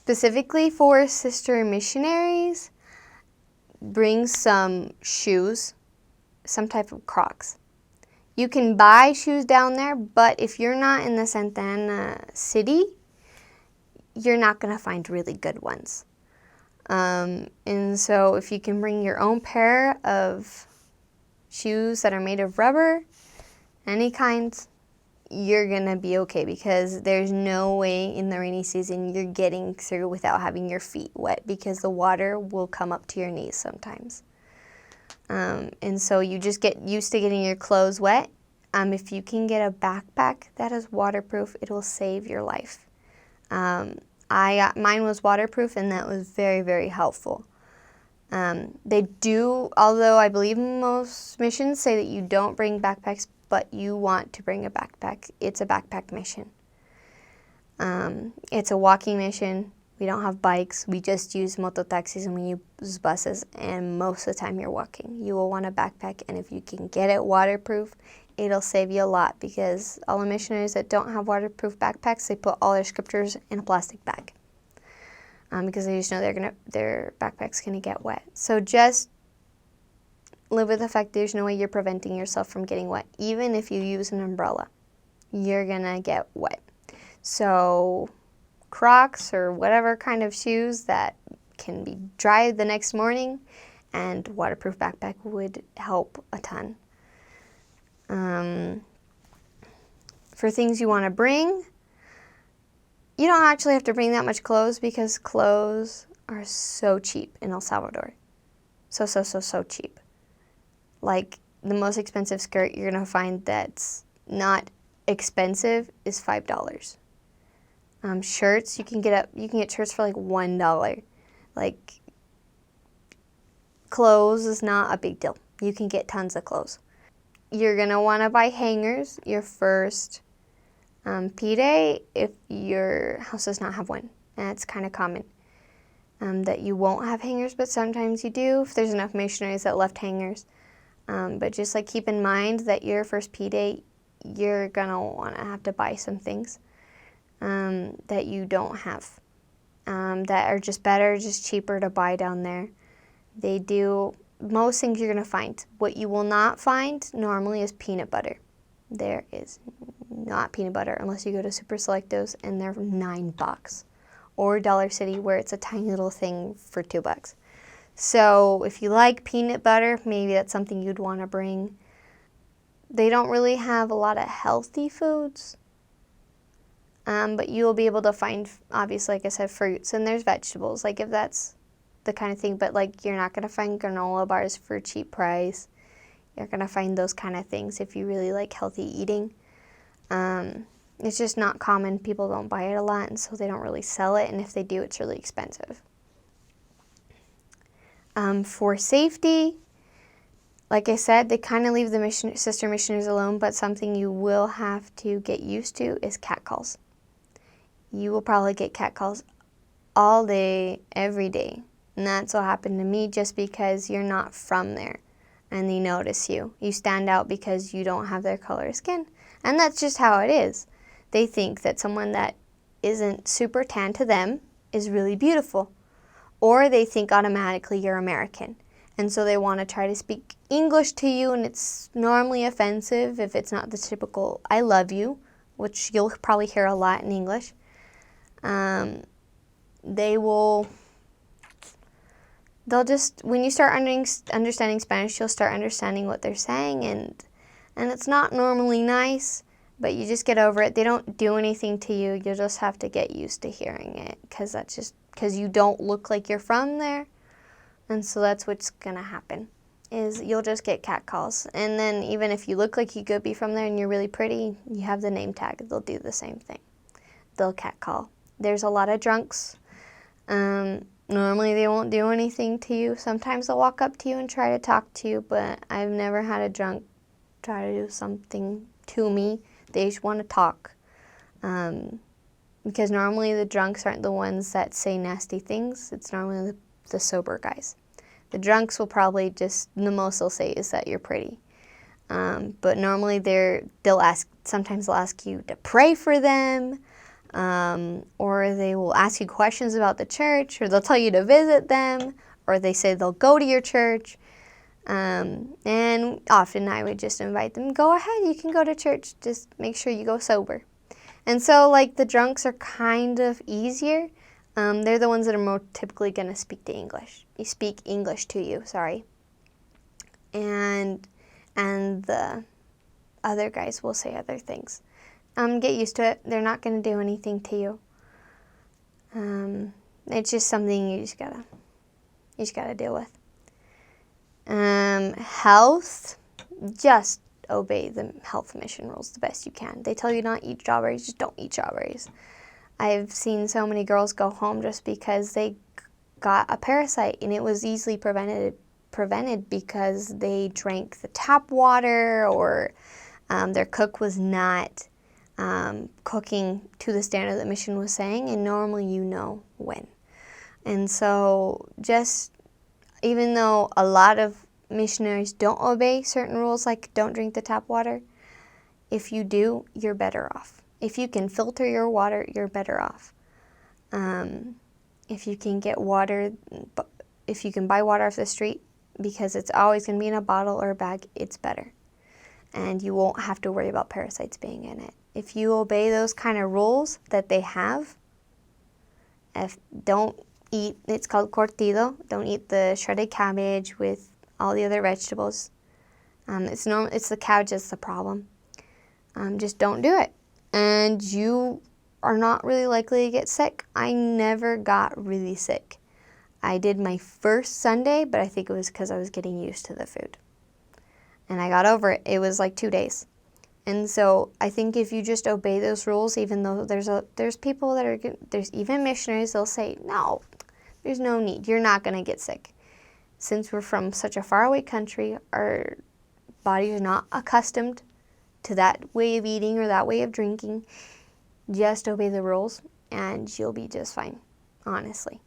specifically for sister missionaries, bring some shoes, some type of Crocs. You can buy shoes down there, but if you're not in the Santa Ana city, you're not going to find really good ones. And so if you can bring your own pair of shoes that are made of rubber, any kind, you're going to be okay, because there's no way in the rainy season you're getting through without having your feet wet, because the water will come up to your knees sometimes. And so you just get used to getting your clothes wet. If you can get a backpack that is waterproof, it will save your life. Mine was waterproof, and that was very, very helpful. They do, although I believe most missions say that you don't bring backpacks, but you want to bring a backpack. It's a backpack mission. It's a walking mission. We don't have bikes. We just use mototaxis and we use buses, and most of the time you're walking. You will want a backpack, and if you can get it waterproof, it'll save you a lot, because all the missionaries that don't have waterproof backpacks, they put all their scriptures in a plastic bag, because they just know their backpack's gonna get wet. So just live with the fact there's no way you're preventing yourself from getting wet. Even if you use an umbrella, you're gonna get wet. So Crocs or whatever kind of shoes that can be dry the next morning, and waterproof backpack would help a ton. For things you want to bring, you don't actually have to bring that much clothes, because clothes are so cheap in El Salvador. So cheap. Like, the most expensive skirt you're going to find that's not expensive is $5. Shirts, you can get shirts for like $1. Like, clothes is not a big deal. You can get tons of clothes. You're going to want to buy hangers your first P-Day if your house does not have one. And it's kind of common that you won't have hangers, but sometimes you do if there's enough missionaries that left hangers. But just like keep in mind that your first P-Day, you're going to want to have to buy some things that you don't have, that are just better, just cheaper to buy down there. They do most things you're going to find. What you will not find normally is peanut butter. There is not peanut butter unless you go to Super Selectos, and they're $9. Or Dollar City, where it's a tiny little thing for $2. So if you like peanut butter, maybe that's something you'd want to bring. They don't really have a lot of healthy foods, but you'll be able to find, obviously, like I said, fruits, and there's vegetables, like if that's the kind of thing, but like you're not going to find granola bars for a cheap price. You're going to find those kind of things if you really like healthy eating. It's just not common. People don't buy it a lot, and so they don't really sell it, and if they do, it's really expensive. For safety, like I said, they kind of leave the sister missionaries alone, but something you will have to get used to is catcalls. You will probably get catcalls all day, every day. And that's what happened to me, just because you're not from there and they notice you. You stand out because you don't have their color of skin. And that's just how it is. They think that someone that isn't super tan to them is really beautiful. Or they think automatically you're American. And so they want to try to speak English to you, and it's normally offensive if it's not the typical "I love you," which you'll probably hear a lot in English. They'll just, when you start understanding Spanish, you'll start understanding what they're saying, and it's not normally nice, but you just get over it. They don't do anything to you. You'll just have to get used to hearing it, because you don't look like you're from there. And so that's what's going to happen, is you'll just get catcalls. And then even if you look like you could be from there and you're really pretty, you have the name tag, they'll do the same thing. They'll catcall. There's a lot of drunks. Normally they won't do anything to you. Sometimes they'll walk up to you and try to talk to you, but I've never had a drunk try to do something to me. They just want to talk. Because normally the drunks aren't the ones that say nasty things. It's normally the sober guys. The drunks will probably just, the most they'll say is that you're pretty. But normally sometimes they'll ask you to pray for them. or they will ask you questions about the church, or they'll tell you to visit them, or they say they'll go to your church. And often I would just invite them, go ahead, you can go to church, just make sure you go sober. And so, like, the drunks are kind of easier. They're the ones that are more typically going to speak English to you, sorry. And the other guys will say other things. Get used to it. They're not going to do anything to you. It's just something you just gotta deal with. Health, just obey the health mission rules the best you can. They tell you not to eat strawberries, just don't eat strawberries. I've seen so many girls go home just because they got a parasite, and it was easily prevented because they drank the tap water, or their cook was not cooking to the standard that mission was saying, and normally you know when. And so just, even though a lot of missionaries don't obey certain rules, like don't drink the tap water, if you do, you're better off. If you can filter your water, you're better off. If you can get water, if you can buy water off the street, because it's always going to be in a bottle or a bag, it's better. And you won't have to worry about parasites being in it. If you obey those kind of rules that they have, don't eat, it's called cortido, don't eat the shredded cabbage with all the other vegetables. It's the cabbage that's the problem. Just don't do it. And you are not really likely to get sick. I never got really sick. I did my first Sunday, but I think it was because I was getting used to the food. And I got over it. It was like 2 days. And so I think if you just obey those rules, even though there's people that are, there's even missionaries, they'll say, no, there's no need. You're not going to get sick. Since we're from such a faraway country, our bodies are not accustomed to that way of eating or that way of drinking. Just obey the rules and you'll be just fine, honestly.